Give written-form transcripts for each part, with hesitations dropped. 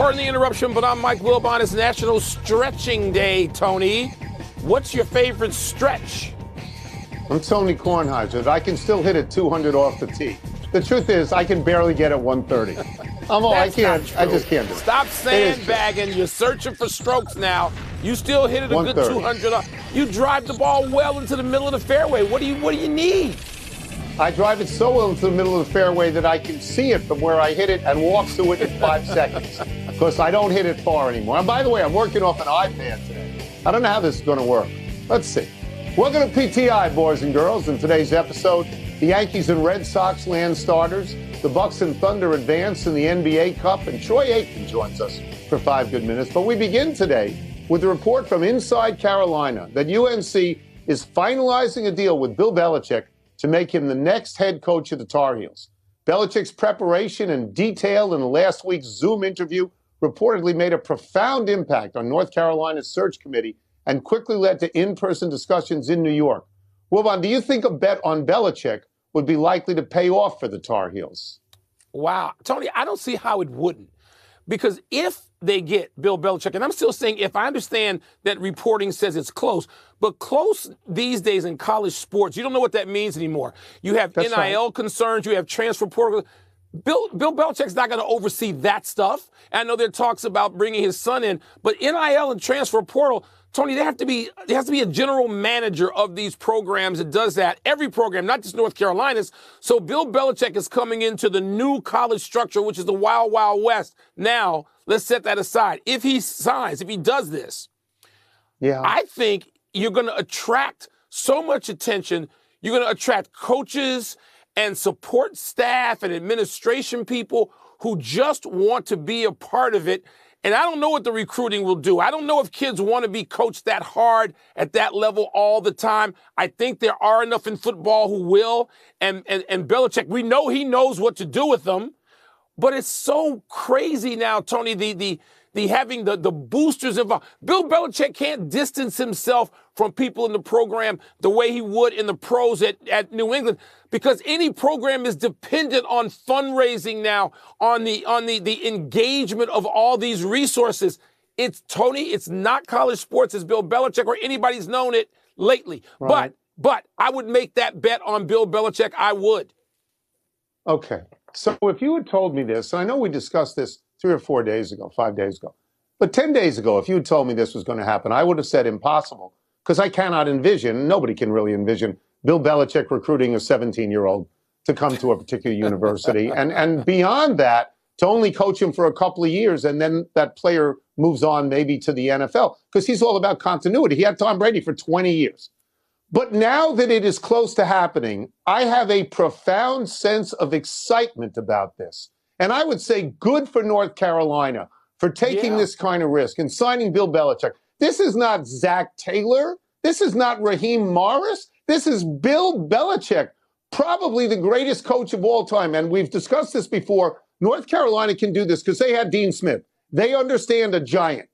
Pardon the interruption, but I'm Mike Wilbon. It's National Stretching Day, Tony. What's your favorite stretch? I'm Tony Kornheiser. I can still hit it 200 off the tee. The truth is, I can barely get it 130. I just can't do it. Stop sandbagging. You're searching for strokes now. You still hit it a good 200. You drive the ball well into the middle of the fairway. What do you need? I drive it so well into the middle of the fairway that I can see it from where I hit it and walk through it in 5 seconds. Because I don't hit it far anymore. And by the way, I'm working off an iPad today. I don't know how this is going to work. Let's see. Welcome to PTI, boys and girls. In today's episode, the Yankees and Red Sox land starters, the Bucks and Thunder advance in the NBA Cup, and Troy Aikman joins us for 5 good minutes. But we begin today with a report from inside Carolina that UNC is finalizing a deal with Bill Belichick to make him the next head coach of the Tar Heels. Belichick's preparation and detail in last week's Zoom interview reportedly made a profound impact on North Carolina's search committee and quickly led to in-person discussions in New York. Wilbon, do you think a bet on Belichick would be likely to pay off for the Tar Heels? Wow. Tony, I don't see how it wouldn't. Because if they get Bill Belichick, and I'm still saying if I understand that reporting says it's close, but close these days in college sports, you don't know what that means anymore. You have NIL concerns, you have transfer portal. Bill Belichick's not going to oversee that stuff. I know there are talks about bringing his son in, but NIL and transfer portal, Tony, there has to be a general manager of these programs that does that. Every program, not just North Carolina's. So Bill Belichick is coming into the new college structure, which is the Wild Wild West. Now, let's set that aside. If he signs, if he does this, I think you're going to attract so much attention. You're going to attract coaches and support staff and administration people who just want to be a part of it. And I don't know what the recruiting will do. I don't know if kids want to be coached that hard at that level all the time. I think there are enough in football who will. And Belichick, we know he knows what to do with them. But it's so crazy now, Tony, the having the boosters involved. Bill Belichick can't distance himself from people in the program the way he would in the pros at New England, because any program is dependent on fundraising now, on the engagement of all these resources. It's not college sports as Bill Belichick or anybody's known it lately. Right. But I would make that bet on Bill Belichick. I would. Okay. So if you had told me this, and I know we discussed this 3 or 4 days ago, 5 days ago, but 10 days ago, if you had told me this was going to happen, I would have said impossible, because I cannot envision, nobody can really envision, Bill Belichick recruiting a 17-year-old to come to a particular university. And beyond that, to only coach him for a couple of years, and then that player moves on maybe to the NFL, because he's all about continuity. He had Tom Brady for 20 years. But now that it is close to happening, I have a profound sense of excitement about this. And I would say good for North Carolina for taking this kind of risk and signing Bill Belichick. This is not Zach Taylor. This is not Raheem Morris. This is Bill Belichick, probably the greatest coach of all time. And we've discussed this before. North Carolina can do this because they had Dean Smith. They understand a giant.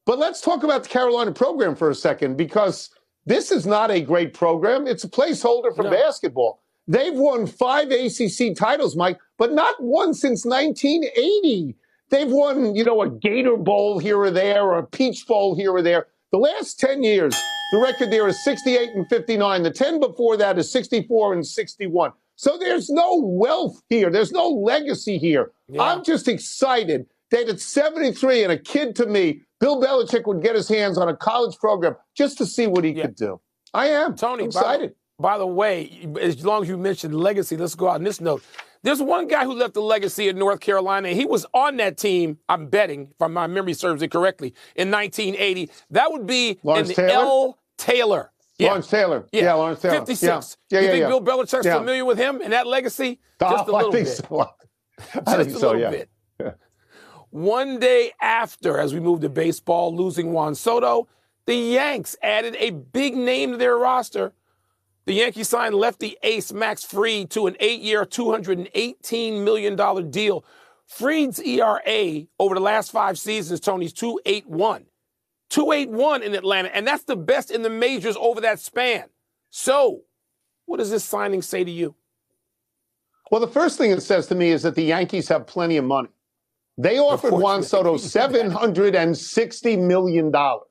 But let's talk about the Carolina program for a second, because this is not a great program. It's a placeholder for basketball. They've won 5 ACC titles, Mike, but not one since 1980. They've won, a Gator Bowl here or there, or a Peach Bowl here or there. The last 10 years, the record there is 68-59. The 10 before that is 64-61. So there's no wealth here. There's no legacy here. Yeah. I'm just excited that at 73 and a kid to me, Bill Belichick would get his hands on a college program just to see what he could do. I am. Tony, I'm excited. By the way, as long as you mentioned legacy, let's go out on this note. There's one guy who left a legacy in North Carolina. He was on that team, I'm betting, if my memory serves it correctly, in 1980. That would be L. Taylor. Yeah. Lawrence Taylor. Yeah, Lawrence Taylor. 56. You think Bill Belichick's familiar with him and that legacy? Just a little bit. So. I think so, yeah. One day after, as we move to baseball, losing Juan Soto, the Yanks added a big name to their roster. The Yankees signed lefty ace Max Fried to an 8-year, $218 million deal. Fried's ERA over the last 5 seasons, Tony's 2.81. 2.81 in Atlanta, and that's the best in the majors over that span. So, what does this signing say to you? Well, the first thing it says to me is that the Yankees have plenty of money. They offered Juan Unfortunately. Soto $760 million. Now,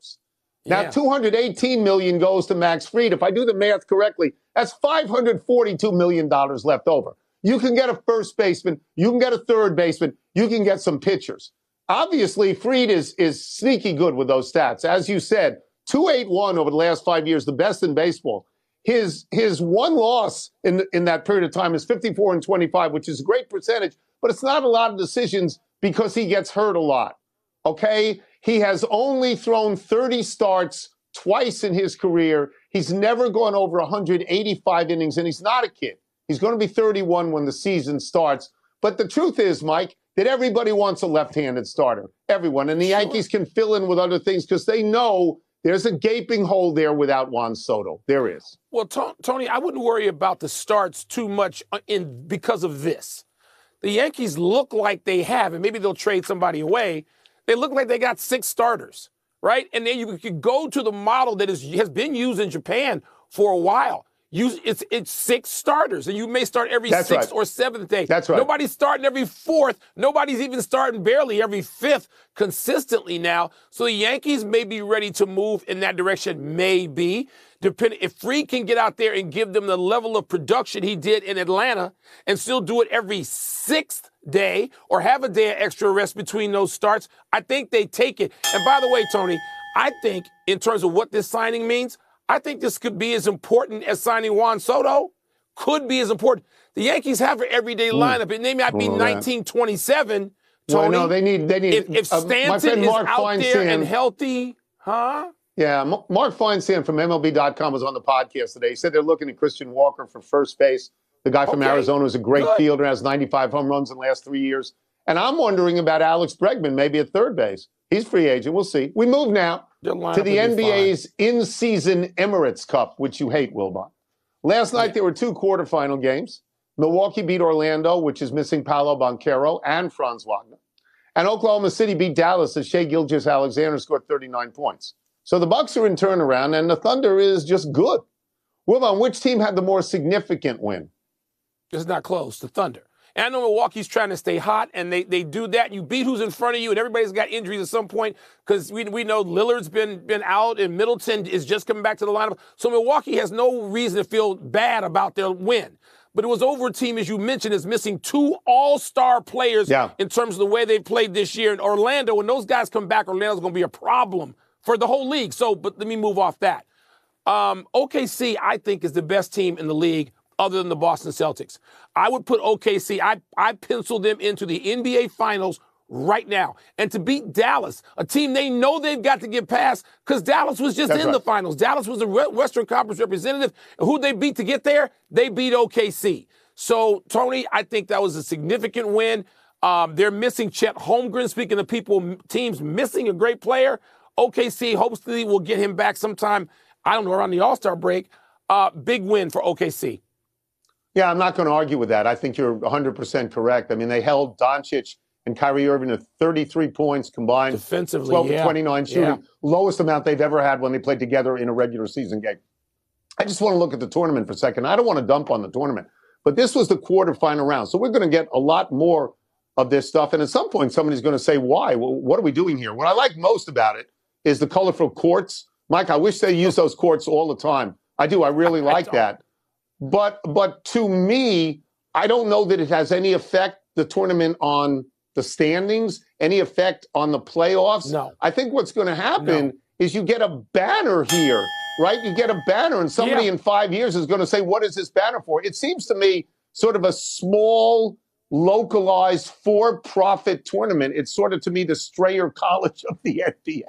Yeah. $218 million goes to Max Fried. If I do the math correctly, that's $542 million left over. You can get a first baseman. You can get a third baseman. You can get some pitchers. Obviously, Fried is sneaky good with those stats. As you said, 281 over the last 5 years, the best in baseball. His one loss in that period of time is 54-25, which is a great percentage, but it's not a lot of decisions because he gets hurt a lot. Okay? He has only thrown 30 starts twice in his career. He's never gone over 185 innings, and he's not a kid. He's going to be 31 when the season starts. But the truth is, Mike, that everybody wants a left-handed starter. Everyone. And the Yankees can fill in with other things because they know there's a gaping hole there without Juan Soto. There is. Well, Tony, I wouldn't worry about the starts too much because of this. The Yankees look like they have, and maybe they'll trade somebody away. They look like they got 6 starters, right? And then you could go to the model that has been used in Japan for a while. It's 6 starters, and you may start every That's sixth right. or seventh day. That's right. Nobody's starting every fourth. Nobody's even starting barely every fifth consistently now. So the Yankees may be ready to move in that direction, maybe. Depending if Fried can get out there and give them the level of production he did in Atlanta and still do it every 6th day or have a day of extra rest between those starts, I think they take it. And by the way, Tony, I think in terms of what this signing means, I think this could be as important as signing Juan Soto. Could be as important. The Yankees have an everyday lineup, and they might be 1927. Tony, well, no, they need. If Stanton is out there and healthy, huh? Yeah, Mark Feinstein from MLB.com was on the podcast today. He said they're looking at Christian Walker for first base. The guy from Arizona who's a great fielder, has 95 home runs in the last 3 years. And I'm wondering about Alex Bregman, maybe at third base. He's free agent. We'll see. We move now to the NBA's in-season Emirates Cup, which you hate, Wilbon. Last night, there were 2 quarterfinal games. Milwaukee beat Orlando, which is missing Paolo Banchero and Franz Wagner. And Oklahoma City beat Dallas as Shai Gilgeous-Alexander scored 39 points. So the Bucks are in turnaround, and the Thunder is just good. Wilbon, which team had the more significant win? It's not close. The Thunder. And I know Milwaukee's trying to stay hot, and they do that. You beat who's in front of you, and everybody's got injuries at some point because we know Lillard's been out, and Middleton is just coming back to the lineup. So Milwaukee has no reason to feel bad about their win. But it was over a team, as you mentioned, is missing 2 all-star players in terms of the way they've played this year. In Orlando, when those guys come back, Orlando's going to be a problem for the whole league. So, but let me move off that. OKC, I think, is the best team in the league other than the Boston Celtics. I would put OKC, I pencil them into the NBA Finals right now. And to beat Dallas, a team they know they've got to get past because Dallas was just in the finals. Dallas was the Western Conference representative. And who they beat to get there? They beat OKC. So, Tony, I think that was a significant win. They're missing Chet Holmgren. Speaking of teams missing a great player, OKC hopefully will get him back sometime, I don't know, around the All-Star break. Big win for OKC. Yeah, I'm not going to argue with that. I think you're 100% correct. I mean, they held Doncic and Kyrie Irving to 33 points combined. Defensively, 12 to 29 shooting. Lowest amount they've ever had when they played together in a regular season game. I just want to look at the tournament for a second. I don't want to dump on the tournament, but this was the quarterfinal round. So we're going to get a lot more of this stuff. And at some point, somebody's going to say, why? Well, what are we doing here? What I like most about it is the colorful courts. Mike, I wish they used those courts all the time. I do. I really like that. But to me, I don't know that it has any effect, the tournament, on the standings, any effect on the playoffs. No. I think what's going to happen is you get a banner here, right? You get a banner, and somebody in 5 years is going to say, what is this banner for? It seems to me sort of a small, localized, for-profit tournament. It's sort of, to me, the Strayer College of the NBA.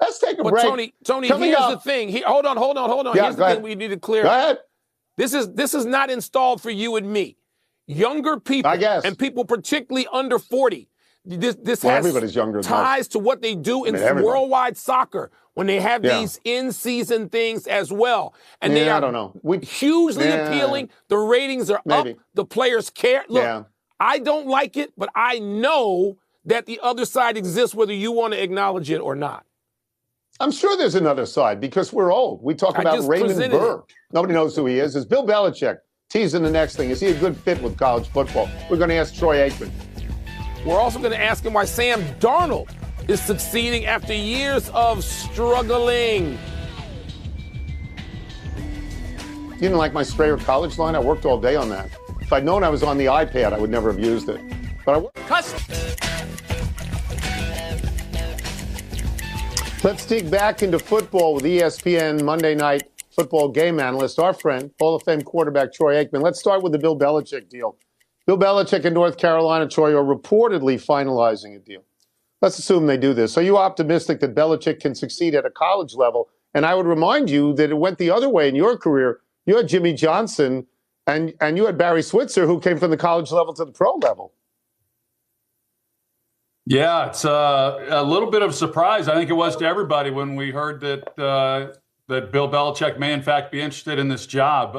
Let's take a break. Tony, here's the thing. Hold on. Yeah, here's the thing we need to clear. Go ahead. This is not installed for you and me. Younger people, I guess, and people particularly under 40. This has everybody's younger ties to what they do in worldwide soccer when they have these in-season things as well. And they are hugely appealing. The ratings are up. The players care. Look, I don't like it, but I know that the other side exists whether you want to acknowledge it or not. I'm sure there's another side because we're old. We talk about Raymond Burr. Nobody knows who he is. Is Bill Belichick teasing the next thing? Is he a good fit with college football? We're going to ask Troy Aikman. We're also going to ask him why Sam Darnold is succeeding after years of struggling. You didn't like my Strayer College line? I worked all day on that. If I'd known I was on the iPad, I would never have used it. But I worked. Let's dig back into football with ESPN Monday Night Football game analyst, our friend, Hall of Fame quarterback Troy Aikman. Let's start with the Bill Belichick deal. Bill Belichick and North Carolina, Troy, are reportedly finalizing a deal. Let's assume they do this. Are you optimistic that Belichick can succeed at a college level? And I would remind you that it went the other way in your career. You had Jimmy Johnson and you had Barry Switzer, who came from the college level to the pro level. Yeah, it's a little bit of a surprise. I think it was to everybody when we heard that that Bill Belichick may, in fact, be interested in this job.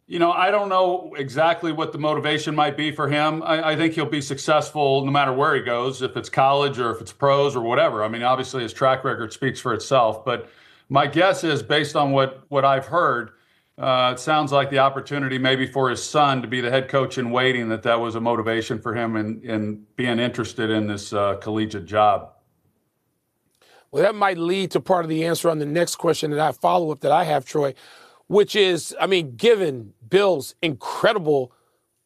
I don't know exactly what the motivation might be for him. I think he'll be successful no matter where he goes, if it's college or if it's pros or whatever. I mean, obviously his track record speaks for itself. But my guess is, based on what I've heard, it sounds like the opportunity maybe for his son to be the head coach in waiting, that was a motivation for him in being interested in this collegiate job. Well, that might lead to part of the answer on the next question that I follow up that I have, Troy, which is, given Bill's incredible,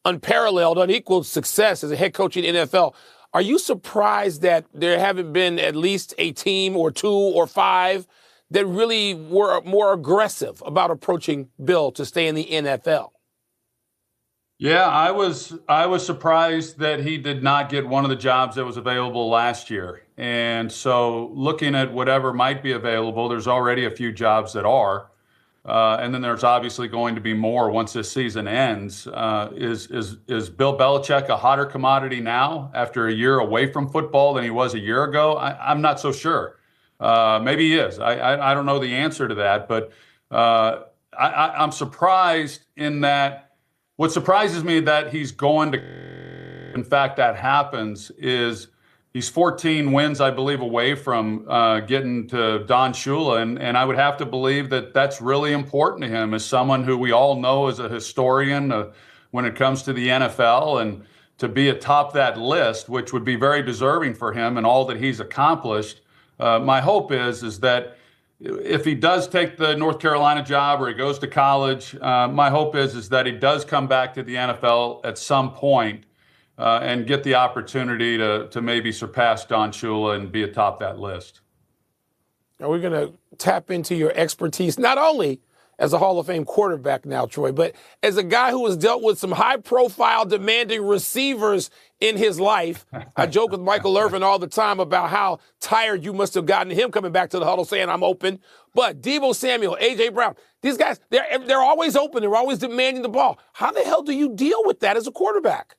unparalleled, unequaled success as a head coach in the NFL, are you surprised that there haven't been at least a team or two or five that really were more aggressive about approaching Bill to stay in the NFL? Yeah, I was surprised that he did not get one of the jobs that was available last year. And so looking at whatever might be available, there's already a few jobs that are. And then there's obviously going to be more once this season ends. Is Bill Belichick a hotter commodity now after a year away from football than he was a year ago? I'm not so sure. Maybe he is. I don't know the answer to that. But I'm surprised in that. What surprises me that he's going to, in fact, that happens, is he's 14 wins, I believe, away from getting to Don Shula. And I would have to believe that that's really important to him as someone who we all know is a historian when it comes to the NFL, and to be atop that list, which would be very deserving for him and all that he's accomplished. My hope is that if he does take the North Carolina job or he goes to college, my hope is that he does come back to the NFL at some point and get the opportunity to maybe surpass Don Shula and be atop that list. Now we're going to tap into your expertise, not only as a Hall of Fame quarterback now, Troy, but as a guy who has dealt with some high-profile, demanding receivers in his life. I joke with Michael Irvin all the time about how tired you must have gotten him coming back to the huddle saying, "I'm open." But Deebo Samuel, A.J. Brown, these guys, they're always open. They're always demanding the ball. How the hell do you deal with that as a quarterback?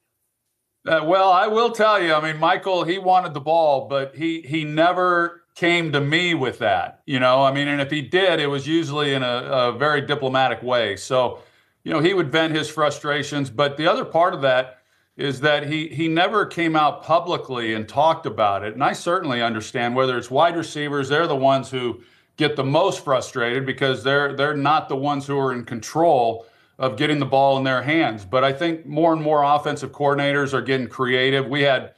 Well, I will tell you, Michael, he wanted the ball, but he never came to me with that, and if he did, it was usually in a very diplomatic way. So, he would vent his frustrations. But the other part of that is that he never came out publicly and talked about it. And I certainly understand, whether it's wide receivers, they're the ones who get the most frustrated because they're not the ones who are in control of getting the ball in their hands. But I think more and more offensive coordinators are getting creative. We had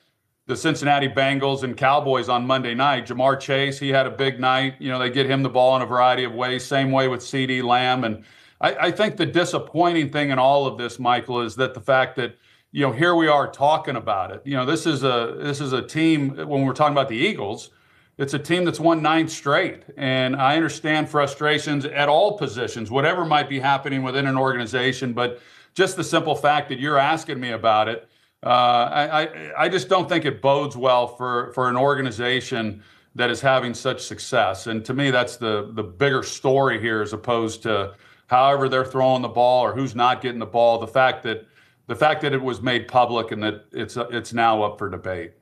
the Cincinnati Bengals and Cowboys on Monday night. Jamar Chase, he had a big night. They get him the ball in a variety of ways. Same way with CeeDee Lamb. And I think the disappointing thing in all of this, Michael, is that the fact that, here we are talking about it. This is a team, when we're talking about the Eagles, it's a team that's won 9 straight. And I understand frustrations at all positions, whatever might be happening within an organization. But just the simple fact that you're asking me about it, I just don't think it bodes well for an organization that is having such success. And to me, that's the bigger story here, as opposed to however they're throwing the ball or who's not getting the ball. The fact that it was made public and that it's now up for debate.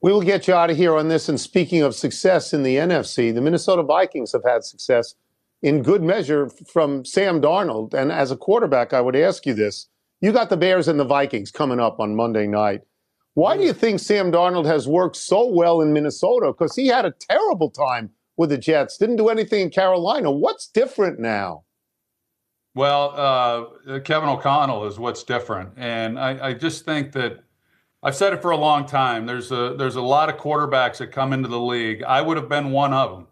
We will get you out of here on this. And speaking of success in the NFC, the Minnesota Vikings have had success in good measure from Sam Darnold. And as a quarterback, I would ask you this. You got the Bears and the Vikings coming up on Monday night. Why do you think Sam Darnold has worked so well in Minnesota? Because he had a terrible time with the Jets, didn't do anything in Carolina. What's different now? Well, Kevin O'Connell is what's different. And I just think that I've said it for a long time. There's a lot of quarterbacks that come into the league. I would have been one of them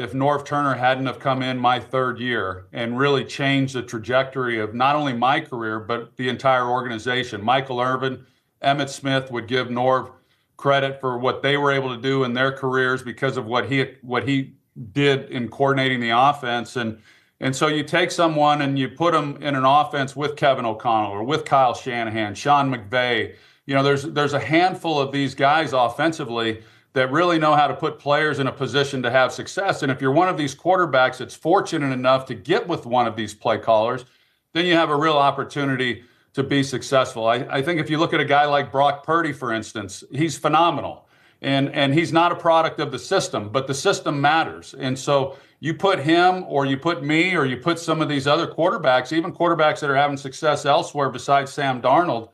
if Norv Turner hadn't have come in my third year and really changed the trajectory of not only my career, but the entire organization. Michael Irvin, Emmitt Smith would give Norv credit for what they were able to do in their careers because of what he did in coordinating the offense. And so you take someone and you put them in an offense with Kevin O'Connell or with Kyle Shanahan, Sean McVay. There's a handful of these guys offensively that really know how to put players in a position to have success. And if you're one of these quarterbacks that's fortunate enough to get with one of these play callers, then you have a real opportunity to be successful. I think if you look at a guy like Brock Purdy, for instance, he's phenomenal. And he's not a product of the system, but the system matters. And so you put him or you put me or you put some of these other quarterbacks, even quarterbacks that are having success elsewhere besides Sam Darnold,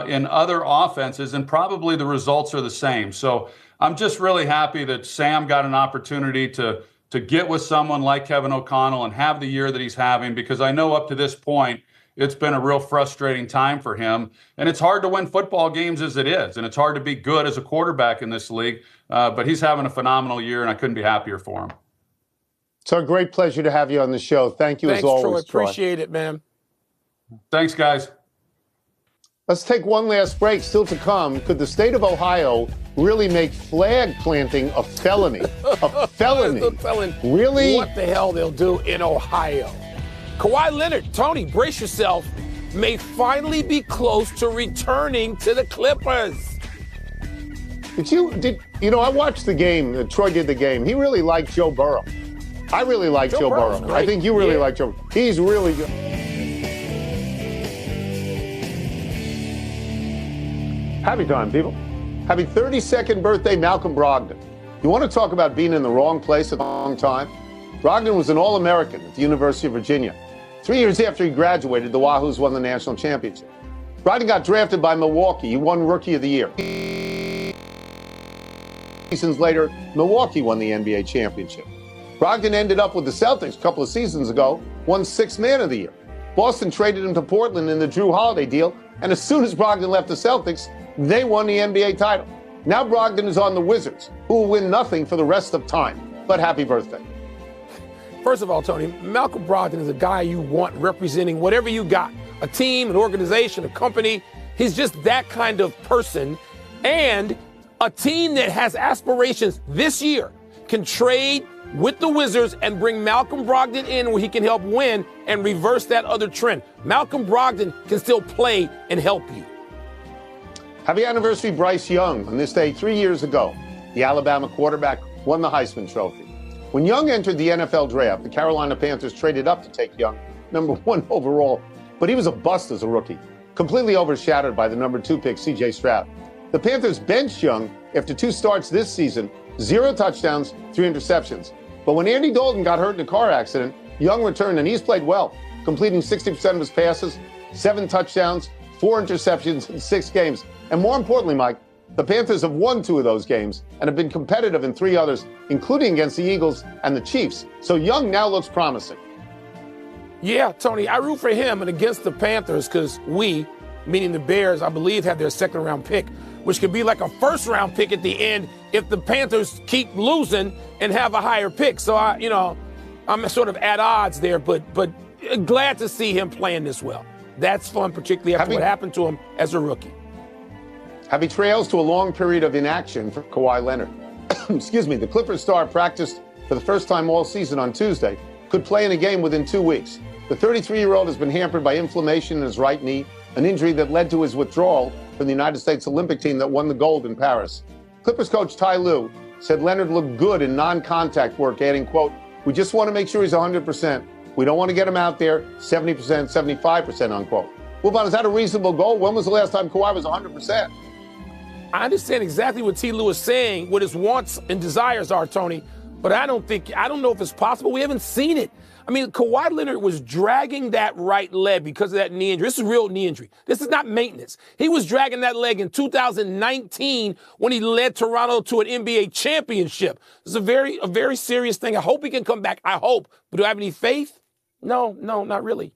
in other offenses, and probably the results are the same. So I'm just really happy that Sam got an opportunity to get with someone like Kevin O'Connell and have the year that he's having, because I know up to this point, it's been a real frustrating time for him. And it's hard to win football games as it is, and it's hard to be good as a quarterback in this league. But he's having a phenomenal year, and I couldn't be happier for him. It's a great pleasure to have you on the show. Thank you. Thanks, as always, Troy. Appreciate it, man. Thanks, guys. Let's take one last break. Still to come, could the state of Ohio really make flag planting a felony? A felony? Really? What the hell they'll do in Ohio. Kawhi Leonard, Tony, brace yourself, may finally be close to returning to the Clippers. I watched the game. Troy did the game. He really liked Joe Burrow. I really like Joe Burrow. Great. I think you really like Joe. He's really good. Happy time, people. Happy 32nd birthday, Malcolm Brogdon. You want to talk about being in the wrong place at the wrong time? Brogdon was an All-American at the University of Virginia. 3 years after he graduated, the Wahoos won the national championship. Brogdon got drafted by Milwaukee. He won Rookie of the Year. Seasons later, Milwaukee won the NBA championship. Brogdon ended up with the Celtics a couple of seasons ago, won Sixth Man of the Year. Boston traded him to Portland in the Drew Holiday deal, and as soon as Brogdon left the Celtics, they won the NBA title. Now Brogdon is on the Wizards, who will win nothing for the rest of time. But happy birthday. First of all, Tony, Malcolm Brogdon is a guy you want representing whatever you got. A team, an organization, a company. He's just that kind of person. And a team that has aspirations this year can trade with the Wizards and bring Malcolm Brogdon in where he can help win and reverse that other trend. Malcolm Brogdon can still play and help you. Happy anniversary, Bryce Young. On this day 3 years ago, the Alabama quarterback won the Heisman Trophy. When Young entered the NFL draft, the Carolina Panthers traded up to take Young, number 1 overall, but he was a bust as a rookie, completely overshadowed by the number 2 pick, C.J. Stroud. The Panthers benched Young after 2 starts this season, 0 touchdowns, 3 interceptions. But when Andy Dalton got hurt in a car accident, Young returned, and he's played well, completing 60% of his passes, 7 touchdowns, 4 interceptions in 6 games. And more importantly, Mike, the Panthers have won 2 of those games and have been competitive in 3 others, including against the Eagles and the Chiefs. So Young now looks promising. Yeah, Tony, I root for him and against the Panthers because we, meaning the Bears, I believe, have their 2nd-round pick, which could be like a 1st-round pick at the end if the Panthers keep losing and have a higher pick. So, I'm sort of at odds there, but glad to see him playing this well. That's fun, particularly after what happened to him as a rookie. Happy trails to a long period of inaction for Kawhi Leonard. Excuse me, the Clippers star practiced for the first time all season on Tuesday, could play in a game within 2 weeks. The 33-year-old has been hampered by inflammation in his right knee, an injury that led to his withdrawal from the United States Olympic team that won the gold in Paris. Clippers coach Ty Lue said Leonard looked good in non-contact work, adding, quote, "We just want to make sure he's 100%. We don't want to get him out there 70%, 75%, unquote." Well, but is that a reasonable goal? When was the last time Kawhi was 100%? I understand exactly what T. Lue is saying, what his wants and desires are, Tony, but I don't know if it's possible. We haven't seen it. I mean, Kawhi Leonard was dragging that right leg because of that knee injury. This is real knee injury. This is not maintenance. He was dragging that leg in 2019 when he led Toronto to an NBA championship. This is a very serious thing. I hope he can come back. I hope. But do I have any faith? No, not really.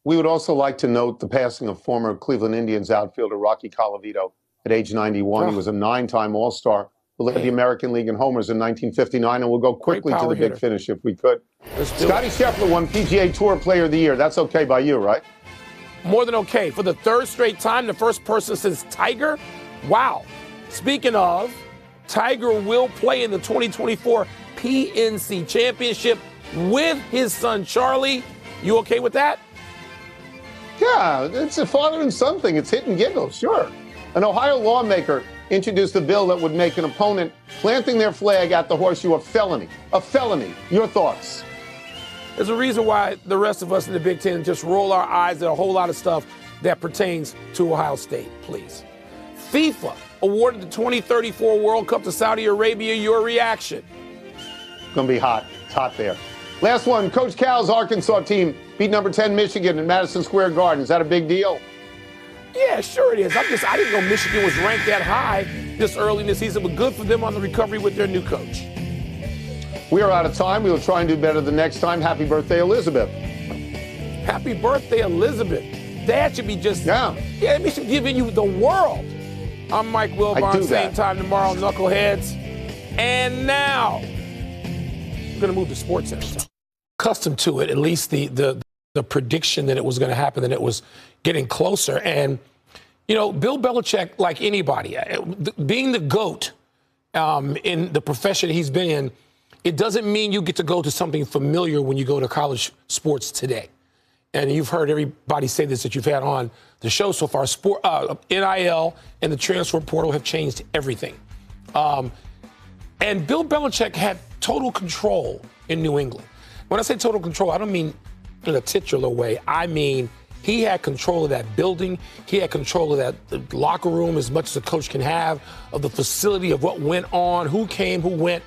We would also like to note the passing of former Cleveland Indians outfielder Rocky Colavito at age 91. He was a 9-time All-Star who led the American League in homers in 1959. And we'll go quickly to the big finish if we could. Scotty Scheffler won PGA Tour Player of the Year. That's okay by you, right? More than okay. For the third straight time, the first person since Tiger. Wow. Speaking of, Tiger will play in the 2024 PNC Championship with his son, Charlie. You okay with that? Yeah, it's a father and son thing. It's hit and giggle, sure. An Ohio lawmaker introduced a bill that would make an opponent planting their flag at the horseshoe a felony. A felony. Your thoughts? There's a reason why the rest of us in the Big Ten just roll our eyes at a whole lot of stuff that pertains to Ohio State, please. FIFA awarded the 2034 World Cup to Saudi Arabia. Your reaction? It's going to be hot. It's hot there. Last one, Coach Cal's Arkansas team beat number 10 Michigan in Madison Square Garden. Is that a big deal? Yeah, sure it is. I didn't know Michigan was ranked that high this early in the season, but good for them on the recovery with their new coach. We are out of time. We will try and do better the next time. Happy birthday, Elizabeth. Happy birthday, Elizabeth. Dad should be just, we should give you the world. I'm Mike Wilbon, same time tomorrow, Knuckleheads. And now, we're going to move to Sports Center. Accustomed to it, at least the prediction that it was going to happen, that it was getting closer. And, you know, Bill Belichick, like anybody, being the GOAT in the profession he's been in, it doesn't mean you get to go to something familiar when you go to college sports today. And you've heard everybody say this that you've had on the show so far. NIL and the transfer portal have changed everything. And Bill Belichick had total control in New England. When I say total control, I don't mean in a titular way. I mean he had control of that building. He had control of that locker room as much as a coach can have, of the facility, of what went on, who came, who went.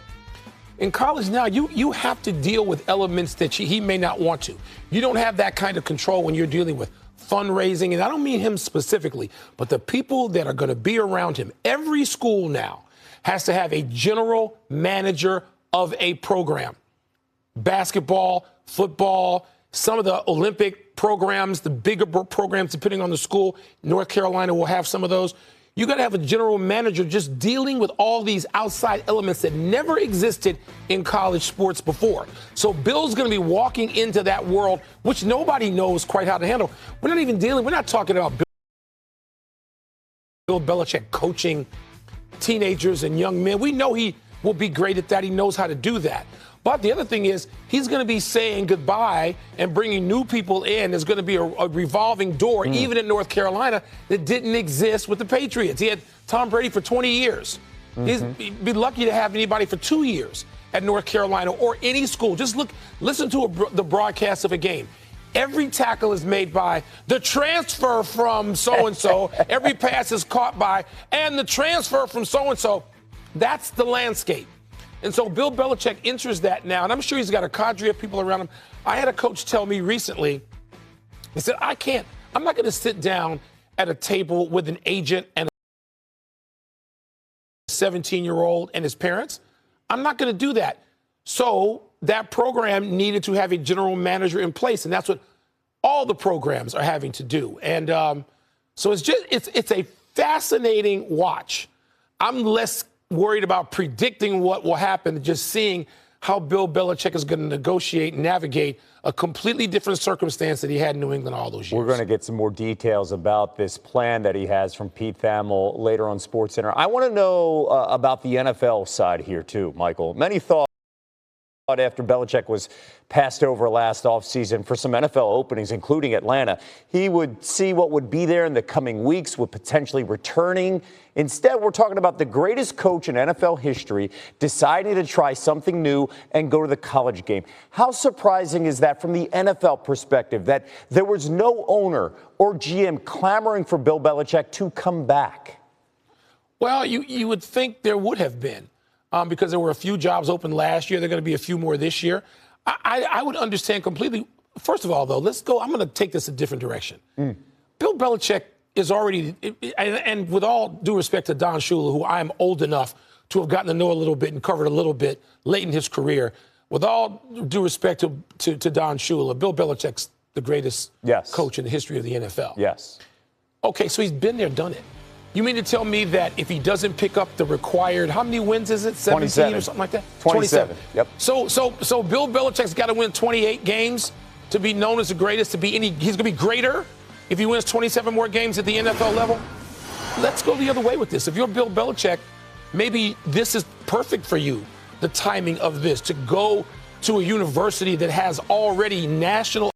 In college now, you have to deal with elements that he may not want to. You don't have that kind of control when you're dealing with fundraising. And I don't mean him specifically, but the people that are going to be around him. Every school now has to have a general manager of a program. Basketball, football, some of the Olympic programs, the bigger programs, depending on the school. North Carolina will have some of those. You got to have a general manager just dealing with all these outside elements that never existed in college sports before. So Bill's going to be walking into that world, which nobody knows quite how to handle. We're not talking about Bill Belichick coaching teenagers and young men. We know he will be great at that. He knows how to do that. But the other thing is he's going to be saying goodbye and bringing new people in. There's going to be a revolving door, even in North Carolina, that didn't exist with the Patriots. He had Tom Brady for 20 years. He'd be lucky to have anybody for 2 years at North Carolina or any school. Just listen to the broadcast of a game. Every tackle is made by the transfer from so-and-so. Every pass is caught by, and the transfer from so-and-so. That's the landscape. And so Bill Belichick enters that now, and I'm sure he's got a cadre of people around him. I had a coach tell me recently, he said, I'm not going to sit down at a table with an agent and a 17-year-old and his parents. I'm not going to do that. So that program needed to have a general manager in place, and that's what all the programs are having to do. And so it's a fascinating watch. I'm less worried about predicting what will happen, just seeing how Bill Belichick is going to negotiate and navigate a completely different circumstance that he had in New England all those years. We're going to get some more details about this plan that he has from Pete Thamel later on SportsCenter. I want to know about the NFL side here, too, Michael. Many thought after Belichick was passed over last offseason for some NFL openings, including Atlanta, he would see what would be there in the coming weeks, with potentially returning. Instead, we're talking about the greatest coach in NFL history deciding to try something new and go to the college game. How surprising is that from the NFL perspective, that there was no owner or GM clamoring for Bill Belichick to come back? Well, you would think there would have been. Because there were a few jobs open last year. There are going to be a few more this year. I would understand completely. First of all, though, I'm going to take this a different direction. Bill Belichick is already, and with all due respect to Don Shula, who I am old enough to have gotten to know a little bit and covered a little bit late in his career, with all due respect to Don Shula, Bill Belichick's the greatest coach in the history of the NFL. Yes. Okay, so he's been there, done it. You mean to tell me that if he doesn't pick up the required, how many wins is it? 17 or something like that? 27. Yep. So Bill Belichick's got to win 28 games to be known as the greatest, he's going to be greater if he wins 27 more games at the NFL level? Let's go the other way with this. If you're Bill Belichick, maybe this is perfect for you, the timing of this, to go to a university that has already national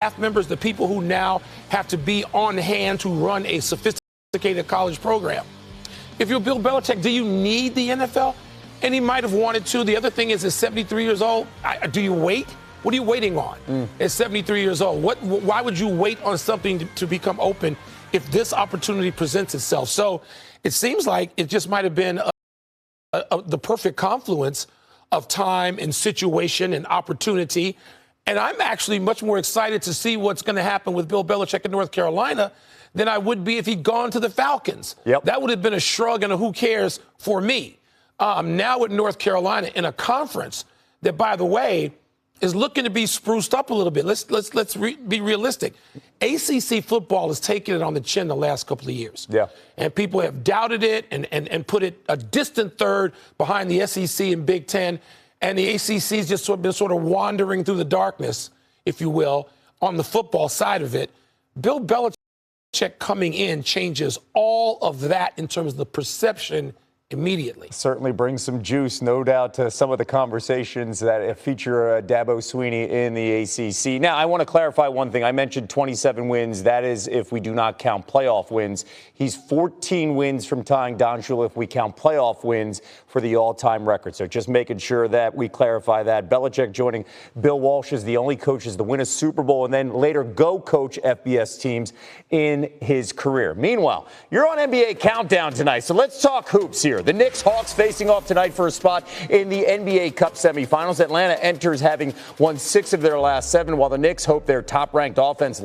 staff members, the people who now have to be on hand to run a sophisticated college program. If you're Bill Belichick, do you need the NFL? And he might have wanted to. The other thing is, at 73 years old, do you wait? What are you waiting on at 73 years old? Why would you wait on something to become open if this opportunity presents itself? So it seems like it just might have been the perfect confluence of time and situation and opportunity. And I'm actually much more excited to see what's going to happen with Bill Belichick in North Carolina than I would be if he'd gone to the Falcons. Yep. That would have been a shrug and a who cares for me. Now with North Carolina in a conference that, by the way, is looking to be spruced up a little bit. Let's be realistic. ACC football has taken it on the chin the last couple of years. Yeah. And people have doubted it and put it a distant third behind the SEC and Big Ten. And the ACC's just been sort of wandering through the darkness, if you will, on the football side of it. Bill Belichick coming in changes all of that in terms of the perception immediately. Certainly brings some juice, no doubt, to some of the conversations that feature Dabo Swinney in the ACC. Now, I want to clarify one thing. I mentioned 27 wins. That is if we do not count playoff wins. He's 14 wins from tying Don Shula if we count playoff wins for the all-time record. So just making sure that we clarify that. Belichick joining Bill Walsh as the only coaches to win a Super Bowl and then later go coach FBS teams in his career. Meanwhile, you're on NBA Countdown tonight, so let's talk hoops here. The Knicks Hawks facing off tonight for a spot in the NBA Cup semifinals. Atlanta enters having won 6 of their last 7, while the Knicks hope their top-ranked offense